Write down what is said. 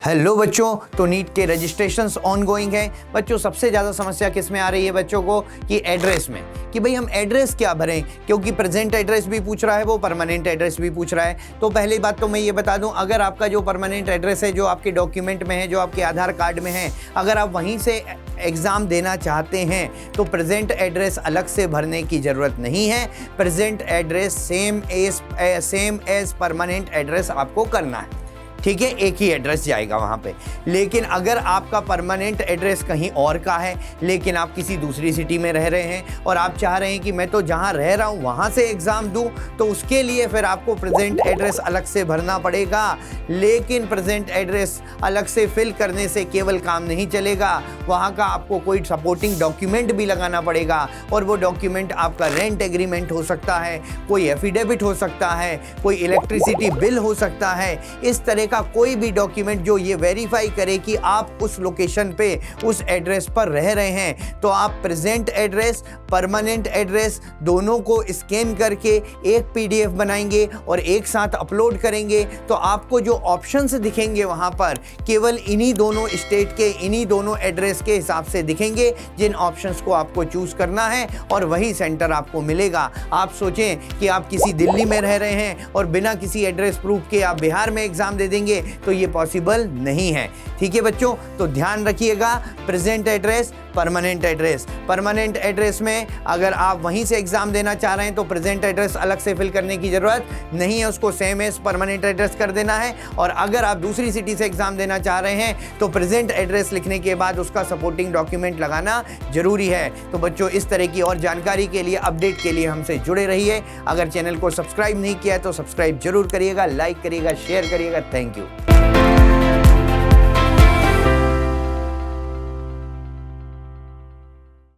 Hello बच्चों, तो NEET के रजिस्ट्रेशंस ऑनगोइंग है। बच्चों सबसे ज़्यादा समस्या किस में आ रही है बच्चों को कि एड्रेस में, कि भाई हम एड्रेस क्या भरें, क्योंकि प्रेजेंट एड्रेस भी पूछ रहा है, वो परमानेंट एड्रेस भी पूछ रहा है। तो पहली बात तो मैं ये बता दूं, अगर आपका जो परमानेंट एड्रेस है, जो आपके डॉक्यूमेंट में है, जो आपके आधार कार्ड में है, अगर आप वहीं से एग्ज़ाम देना चाहते हैं तो प्रेजेंट एड्रेस अलग से भरने की ज़रूरत नहीं है। Present address same as permanent address आपको करना है, ठीक है, एक ही एड्रेस जाएगा वहाँ पे। लेकिन अगर आपका परमानेंट एड्रेस कहीं और का है, लेकिन आप किसी दूसरी सिटी में रह रहे हैं और आप चाह रहे हैं कि मैं तो जहाँ रह रहा हूँ वहाँ से एग्ज़ाम दूँ, तो उसके लिए फिर आपको प्रेजेंट एड्रेस अलग से भरना पड़ेगा। लेकिन प्रेजेंट एड्रेस अलग से फिल करने से केवल काम नहीं चलेगा, वहाँ का आपको कोई सपोर्टिंग डॉक्यूमेंट भी लगाना पड़ेगा। और वो डॉक्यूमेंट आपका रेंट एग्रीमेंट हो सकता है, कोई एफिडेविट हो सकता है, कोई इलेक्ट्रिसिटी बिल हो सकता है। इस तरह का कोई भी डॉक्यूमेंट जो ये वेरीफाई करे कि आप उस लोकेशन पे, उस एड्रेस पर रह रहे हैं। तो आप प्रेजेंट एड्रेस, परमानेंट एड्रेस दोनों को स्कैन करके एक पीडीएफ बनाएंगे और एक साथ अपलोड करेंगे, तो आपको जो ऑप्शंस दिखेंगे वहां पर केवल इन्हीं दोनों स्टेट के, इन्हीं दोनों एड्रेस के हिसाब से दिखेंगे, जिन ऑप्शंस को आपको चूज करना है, और वही सेंटर आपको मिलेगा। आप सोचें कि आप किसी दिल्ली में रह रहे हैं और बिना किसी एड्रेस प्रूफ के आप बिहार में एग्जाम दे देंगे, तो ये पॉसिबल नहीं है। ठीक है बच्चों, तो ध्यान रखिएगा, present address, permanent address. Permanent address में अगर आप वहीं से एग्जाम देना चाह रहे हैं तो प्रेजेंट एड्रेस अलग से फिल करने की जरूरत नहीं है, उसको सेम एज परमानेंट एड्रेस कर देना है। और अगर आप दूसरी सिटी से एग्जाम देना चाह रहे हैं तो प्रेजेंट एड्रेस लिखने के बाद उसका सपोर्टिंग डॉक्यूमेंट लगाना जरूरी है। तो बच्चों इस तरह की और जानकारी के लिए, अपडेट के लिए हमसे जुड़े रहिए। अगर चैनल को सब्सक्राइब नहीं किया है तो सब्सक्राइब जरूर करिएगा, लाइक करिएगा, शेयर करिएगा। Thank you.